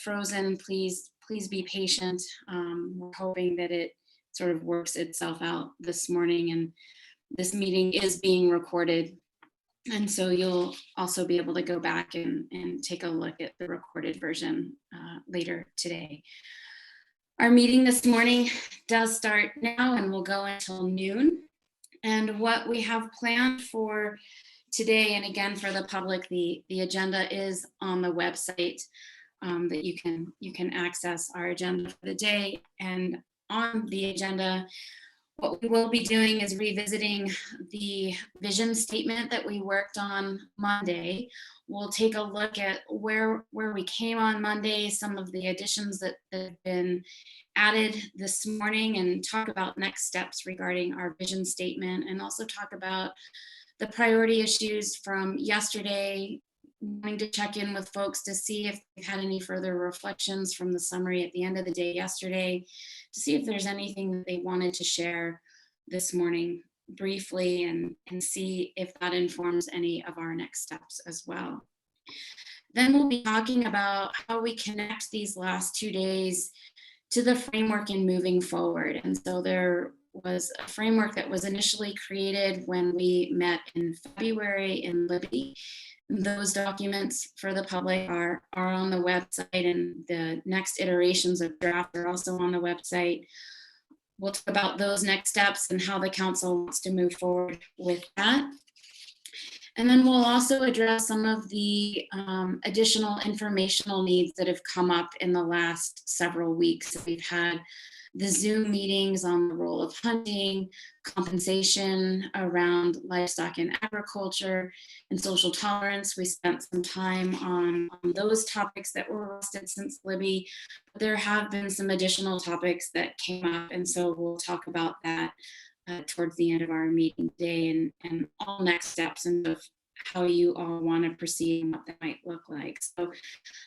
frozen, please be patient. We're hoping that it sort of works itself out this morning, and this meeting is being recorded. And so you'll also be able to go back and take a look at the recorded version later today. Our meeting this morning does start now and will go until noon. And what we have planned for today, and again for the public, the agenda is on the website that you can access our agenda for the day. And on the agenda, what we will be doing is revisiting the vision statement that we worked on Monday. We'll take a look at where we came on Monday, some of the additions that have been added this morning, and talk about next steps regarding our vision statement, and also talk about the priority issues from yesterday, wanting to check in with folks to see if they've had any further reflections from the summary at the end of the day yesterday, to see if there's anything that they wanted to share this morning briefly, and see if that informs any of our next steps as well. Then we'll be talking about how we connect these last 2 days to the framework in moving forward. And so there was a framework that was initially created when we met in February in Libby. Those documents for the public are on the website, and the next iterations of draft are also on the website. We'll talk about those next steps and how the council wants to move forward with that. And then we'll also address some of the additional informational needs that have come up in the last several weeks. We've had the Zoom meetings on the role of hunting, compensation around livestock and agriculture, and social tolerance. We spent some time on those topics that were listed since Libby. There have been some additional topics that came up, and so we'll talk about that towards the end of our meeting today, and all next steps and how you all want to proceed and what that might look like.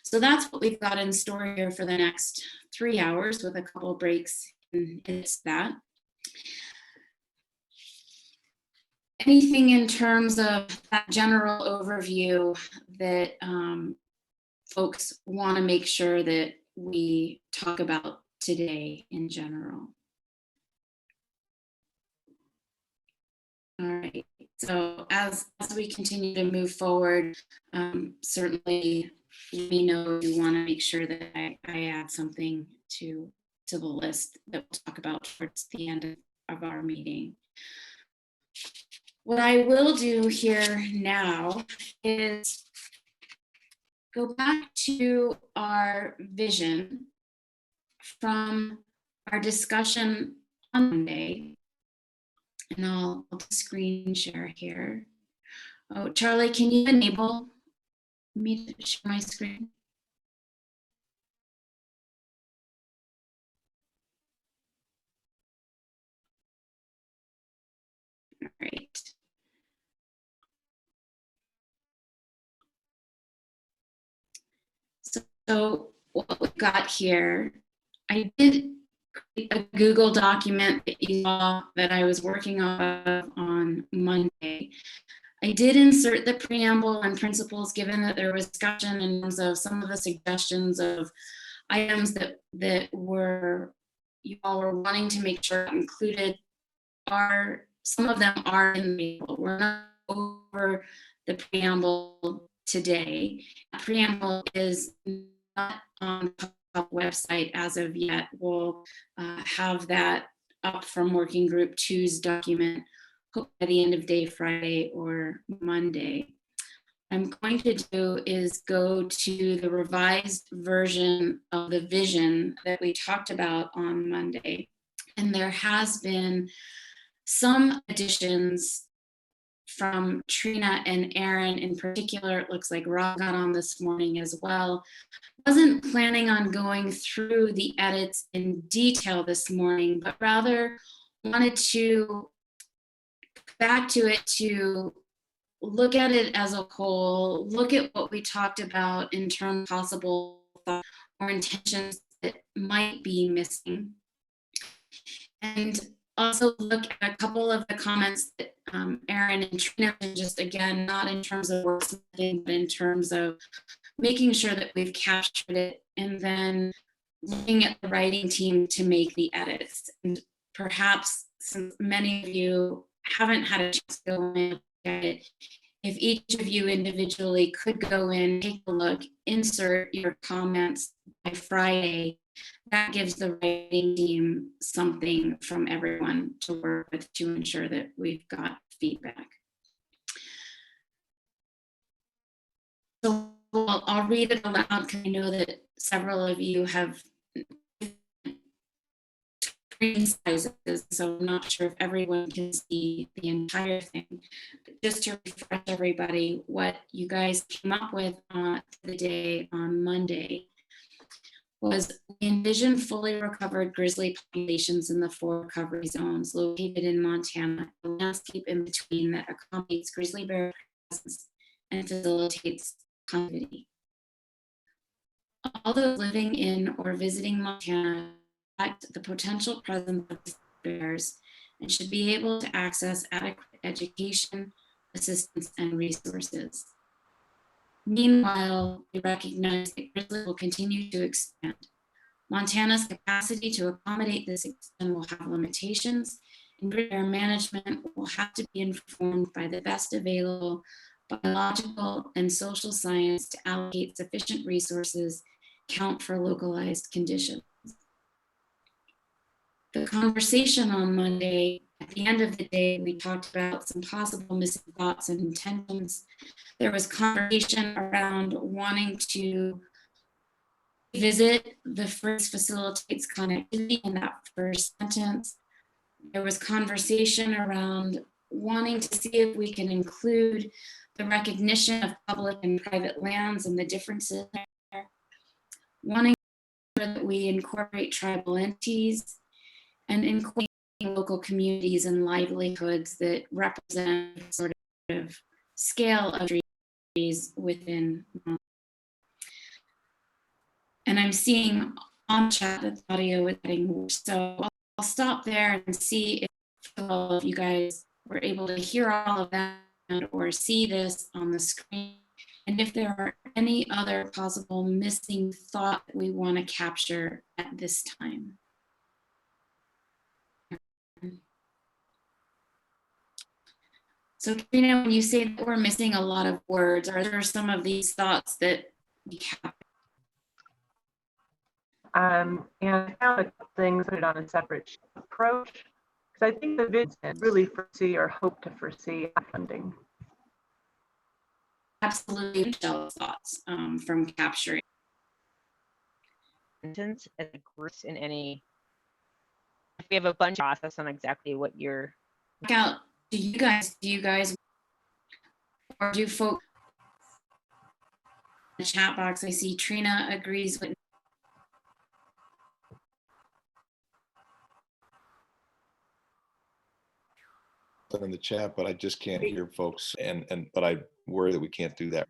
So that's what we've got in store here for the next 3 hours, with a couple breaks in that. Anything in terms of that general overview that folks want to make sure that we talk about today in general? All right, so as we continue to move forward, certainly let me know if you want to make sure that I add something to the list that we'll talk about towards the end of our meeting. What I will do here now is go back to our vision from our discussion on Monday. And I'll screen share here. Oh, Charlie, can you enable me to share my screen? All right. So what we've got here, I did a Google document that you saw that I was working on Monday. I did insert the preamble and principles, given that there was discussion in terms of some of the suggestions of items that were you all were wanting to make sure included. Some of them are in the preamble. We're not over the preamble today. The preamble is not on the website as of yet. We'll have that up from Working Group 2's document by the end of day Friday or Monday. What I'm going to do is go to the revised version of the vision that we talked about on Monday. And there has been some additions from Trina and Aaron in particular. It looks like Rob got on this morning as well. Wasn't planning on going through the edits in detail this morning, but rather wanted to go back to it to look at it as a whole, look at what we talked about in terms of possible thoughts or intentions that might be missing. And also look at a couple of the comments that Aaron and Trina, just again, not in terms of wordsmithing, but in terms of making sure that we've captured it and then looking at the writing team to make the edits. And perhaps, since many of you haven't had a chance to go in and look at it, if each of you individually could go in, take a look, insert your comments by Friday, that gives the writing team something from everyone to work with to ensure that we've got feedback. So I'll read it aloud because I know that several of you have screen sizes, so I'm not sure if everyone can see the entire thing. But just to refresh everybody, what you guys came up with on the day on Monday was we envision fully recovered grizzly populations in the 4 recovery zones located in Montana, a landscape in between that accommodates grizzly bear presence and facilitates connectivity. All those living in or visiting Montana expect the potential presence of bears and should be able to access adequate education, assistance, and resources. Meanwhile, we recognize that grizzly will continue to expand. Montana's capacity to accommodate this expansion will have limitations, and bear management will have to be informed by the best available biological and social science to allocate sufficient resources, count for localized conditions. The conversation on Monday, at the end of the day, we talked about some possible missing thoughts and intentions. There was conversation around wanting to visit the phrase facilitates connectivity in that first sentence. There was conversation around wanting to see if we can include the recognition of public and private lands and the differences there. Wanting that we incorporate tribal entities and including local communities and livelihoods that represent sort of scale of trees within. And I'm seeing on chat that the audio is getting worse. So I'll stop there and see if all of you guys were able to hear all of that or see this on the screen. And if there are any other possible missing thought that we want to capture at this time. So Karina, when you say that we're missing a lot of words, are there some of these thoughts that we have? And I found a couple things, put it on a separate approach, because I think the vision really foresee or hope to foresee funding. Absolutely, Michelle's thoughts from capturing. Sentence as a group in any, if we have a bunch of process on exactly what you're. Out, do you guys, or do folks in the chat box? I see Trina agrees with. In the chat, but I just can't hear folks, but I worry that we can't do that.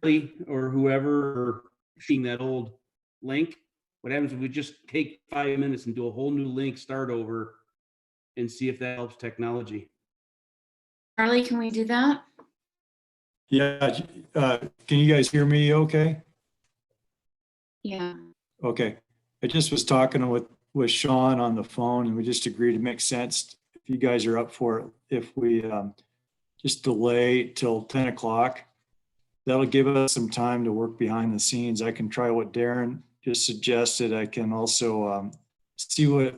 Or whoever seeing that old link, what happens if we just take 5 minutes and do a whole new link, start over, and see if that helps technology? Charlie, can we do that? Yeah, can you guys hear me okay? Yeah. Okay, I just was talking with Sean on the phone, and we just agreed it makes sense if you guys are up for it, if we just delay till 10 o'clock. That'll give us some time to work behind the scenes. I can try what Darren just suggested. I can also see what's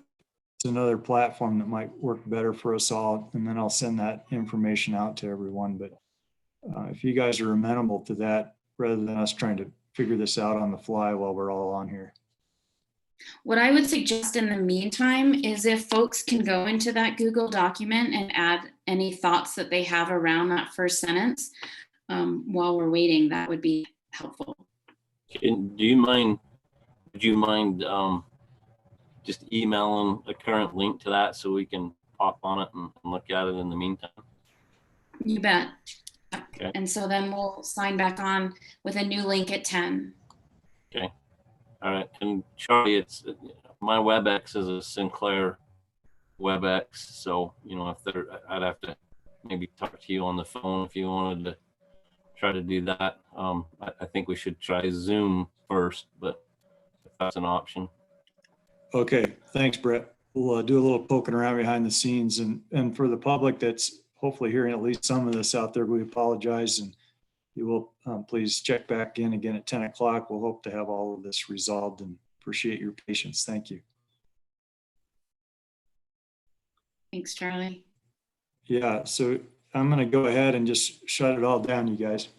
another platform that might work better for us all, and then I'll send that information out to everyone. But if you guys are amenable to that, rather than us trying to figure this out on the fly while we're all on here. What I would suggest in the meantime is if folks can go into that Google document and add any thoughts that they have around that first sentence while we're waiting, that would be helpful. Would you mind just emailing a current link to that so we can pop on it and look at it in the meantime? You bet. Okay. And so then we'll sign back on with a new link at 10. Okay. All right. And Charlie, it's my WebEx is a Sinclair WebEx, so I'd have to maybe talk to you on the phone if you wanted to try to do that. I think we should try Zoom first, but if that's an option. Okay, thanks, Brett. We'll do a little poking around behind the scenes, and for the public that's hopefully hearing at least some of this out there, we apologize, and you will please check back in again at 10 o'clock. We'll hope to have all of this resolved and appreciate your patience. Thank you. Thanks, Charlie. Yeah, so I'm going to go ahead and just shut it all down, you guys.